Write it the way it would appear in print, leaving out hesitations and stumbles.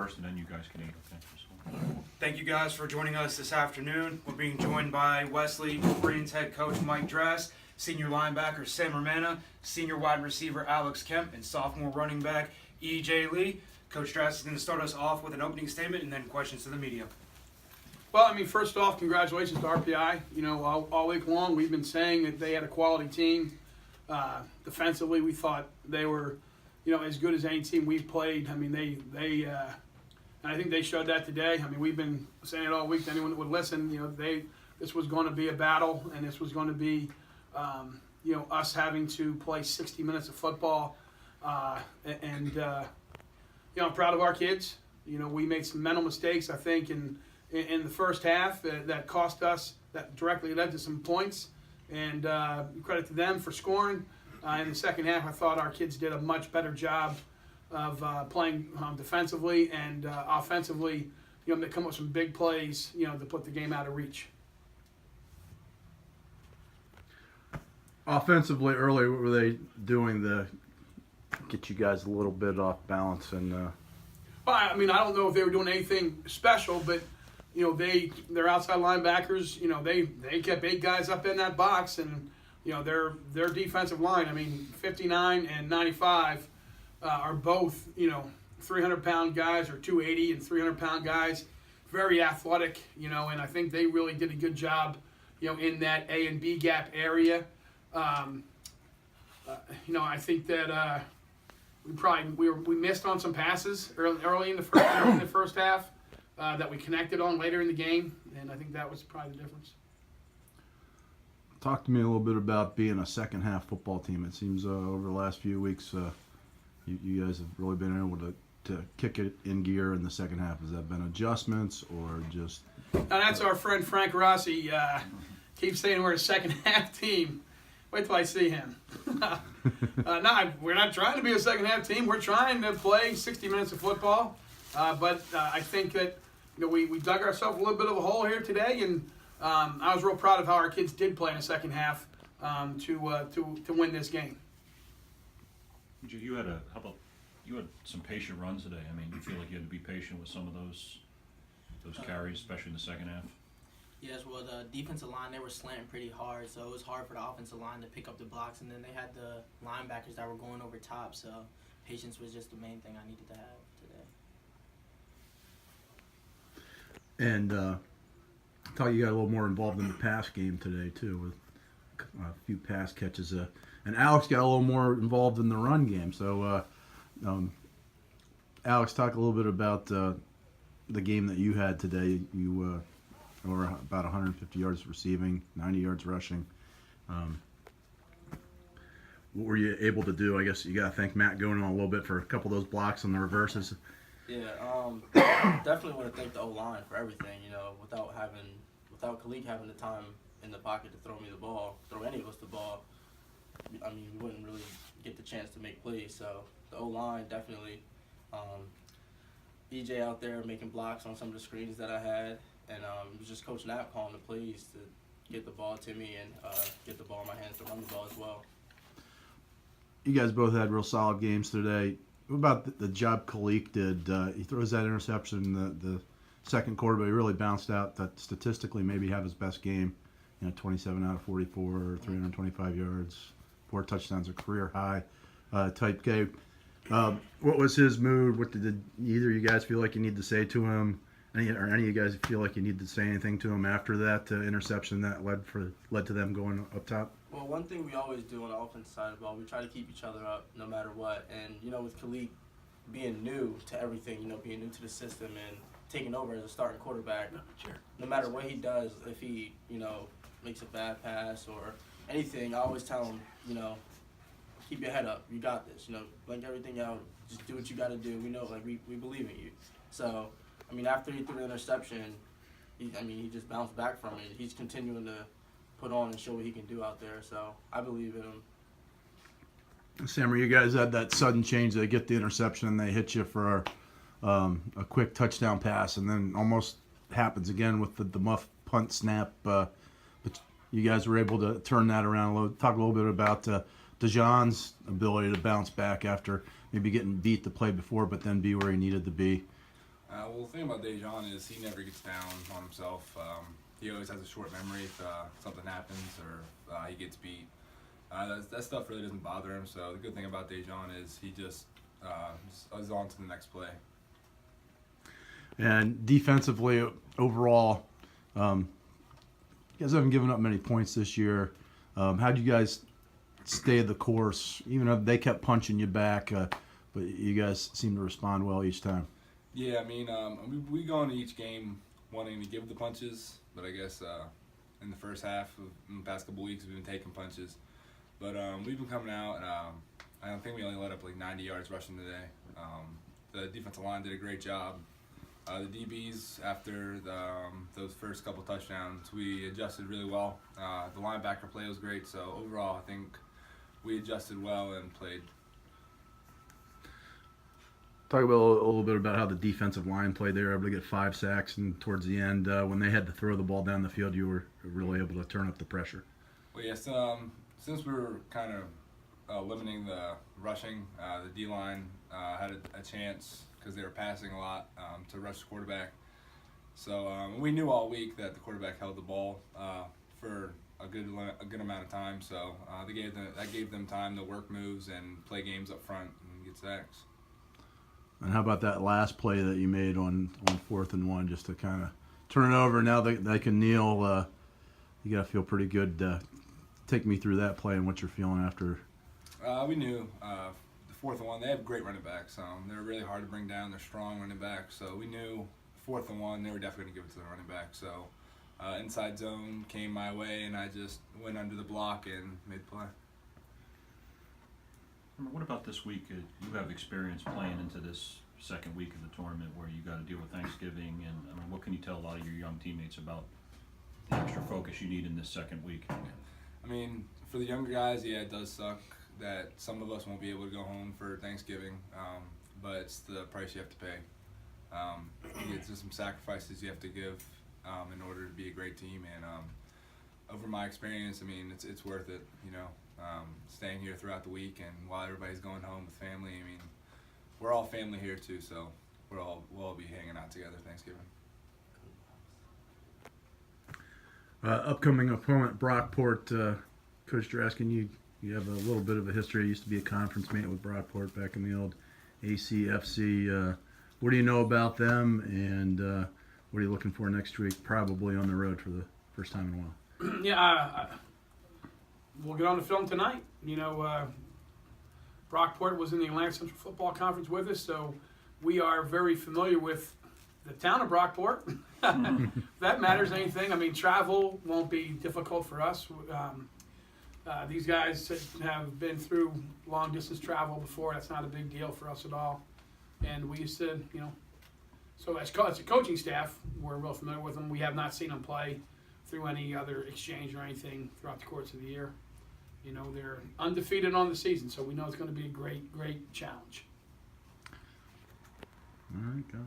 first, and then you guys can eat. Okay. Thank you guys for joining us this afternoon. We're being joined by Wesley, Marines head coach Mike Drass, senior linebacker Sam Manna, senior wide receiver Alex Kemp, and sophomore running back E.J. Lee. Coach Drass is going to start us off with an opening statement and then questions to the media. Well, I mean, first off, congratulations to RPI. You know, all week long we've been saying that they had a quality team. Defensively, we thought they were, you know, as good as any team we've played. I mean, and I think they showed that today. I mean, we've been saying it all week to anyone that would listen. You know, this was going to be a battle, and this was going to be, you know, us having to play 60 minutes of football. You know, I'm proud of our kids. You know, we made some mental mistakes, I think, in the first half that cost us, that directly led to some points. And credit to them for scoring. In the second half, I thought our kids did a much better job of playing defensively and offensively. You know, they come up with some big plays, you know, to put the game out of reach. Offensively, early, what were they doing to get you guys a little bit off balance? And Well, I mean, I don't know if they were doing anything special, but you know, they're outside linebackers. You know, they kept 8 guys up in that box, and you know, their defensive line. I mean, 59 and 95 are both, you know, 300-pound guys, or 280 and 300-pound guys. Very athletic, you know, and I think they really did a good job, you know, in that A and B gap area. You know, I think that we missed on some passes early in the first half. That we connected on later in the game, and I think that was probably the difference. talk to me a little bit about being a second half football team. It seems over the last few weeks you guys have really been able to kick it in gear in the second half. Has that been adjustments or just... Now that's our friend Frank Rossi. Keeps saying we're a second half team. Wait till I see him. No, we're not trying to be a second half team. We're trying to play 60 minutes of football. But I think that we dug ourselves a little bit of a hole here today, and I was real proud of how our kids did play in the second half to win this game. You had some patient runs today. I mean, you feel like you had to be patient with some of those carries, especially in the second half. Yes, well, the defensive line, they were slanting pretty hard, so it was hard for the offensive line to pick up the blocks, and then they had the linebackers that were going over top, so patience was just the main thing I needed to have today. And I thought you got a little more involved in the pass game today, too, with a few pass catches. And Alex got a little more involved in the run game. So, Alex, talk a little bit about the game that you had today. You were about 150 yards receiving, 90 yards rushing. What were you able to do? I guess you got to thank Matt going on a little bit for a couple of those blocks on the reverses. Yeah, definitely want to thank the O-line for everything. Without Khalid having the time in the pocket to throw any of us the ball, I mean, we wouldn't really get the chance to make plays. So the O-line definitely, EJ out there making blocks on some of the screens that I had, and it was just Coach Knapp calling the plays to get the ball to me and get the ball in my hands to run the ball as well. You guys both had real solid games today. What about the job Khalid did? He throws that interception in the second quarter, but he really bounced out that statistically maybe have his best game. 27 out of 44, 325 yards, 4 touchdowns, a career high type game. What was his mood? What did either of you guys feel like you need to say to him? Any of you guys feel like you need to say anything to him after that interception that led to them going up top? Well, one thing we always do on the offensive side of the ball, we try to keep each other up no matter what. And, with Khalid being new to everything, being new to the system and taking over as a starting quarterback, no matter what he does, if he, makes a bad pass or anything, I always tell him, keep your head up. You got this. Blank everything out. Just do what you got to do. We know, we believe in you. So, I mean, after he threw the interception, he just bounced back from it. He's continuing to put on and show what he can do out there. So I believe in him. Sammer, you guys had that sudden change. They get the interception and they hit you for a quick touchdown pass, and then almost happens again with the muff punt snap. But you guys were able to turn that around. Talk a little bit about DeJohn's ability to bounce back after maybe getting beat the play before, but then be where he needed to be. Well, the thing about Dejan is he never gets down on himself. He always has a short memory if something happens or he gets beat. That stuff really doesn't bother him. So the good thing about Dejan is he just is on to the next play. And defensively, overall, you guys haven't given up many points this year. How do you guys stay the course? Even though they kept punching you back, but you guys seem to respond well each time. Yeah, I mean, we go into each game wanting to give the punches, but I guess in the first half of in the past couple weeks we've been taking punches. But we've been coming out, and I don't think we only let up like 90 yards rushing today. The defensive line did a great job. The DBs, after those first couple touchdowns, we adjusted really well. The linebacker play was great, so overall I think we adjusted well and played. Talk about a little bit about how the defensive line played. They were able to get 5 sacks, and towards the end, when they had to throw the ball down the field, you were really able to turn up the pressure. Well, yes, since we were kind of limiting the rushing, the D-line had a chance because they were passing a lot to rush the quarterback. So we knew all week that the quarterback held the ball for a good amount of time. So that gave them time to work moves and play games up front and get sacks. And how about that last play that you made on 4th and 1, just to kind of turn it over? Now they can kneel. You got to feel pretty good. Take me through that play and what you're feeling after. We knew the 4th and 1. They have great running backs. They're really hard to bring down. They're strong running backs. So we knew 4th and 1. They were definitely going to give it to the running back. So inside zone came my way, and I just went under the block and made the play. What about this week? You have experience playing into this second week of the tournament where you got to deal with Thanksgiving, and I mean, what can you tell a lot of your young teammates about the extra focus you need in this second week? I mean, for the younger guys, yeah, it does suck that some of us won't be able to go home for Thanksgiving, but it's the price you have to pay. It's just some sacrifices you have to give in order to be a great team, and over my experience, I mean, it's worth it, you know. Staying here throughout the week and while everybody's going home with family. I mean, we're all family here too, so we'll all be hanging out together Thanksgiving. Upcoming opponent, Brockport. Coach Drass, you have a little bit of a history. You used to be a conference mate with Brockport back in the old ACFC. What do you know about them, and what are you looking for next week, probably on the road for the first time in a while? Yeah, we'll get on the film tonight. You know, Brockport was in the Atlantic Central Football Conference with us, so we are very familiar with the town of Brockport. If that matters anything. I mean, travel won't be difficult for us. These guys have been through long distance travel before. That's not a big deal for us at all. And we used to, you know, so as a coaching staff, we're real familiar with them. We have not seen them play through any other exchange or anything throughout the course of the year. You know, they're undefeated on the season, so we know it's going to be a great, great challenge. All right, guys.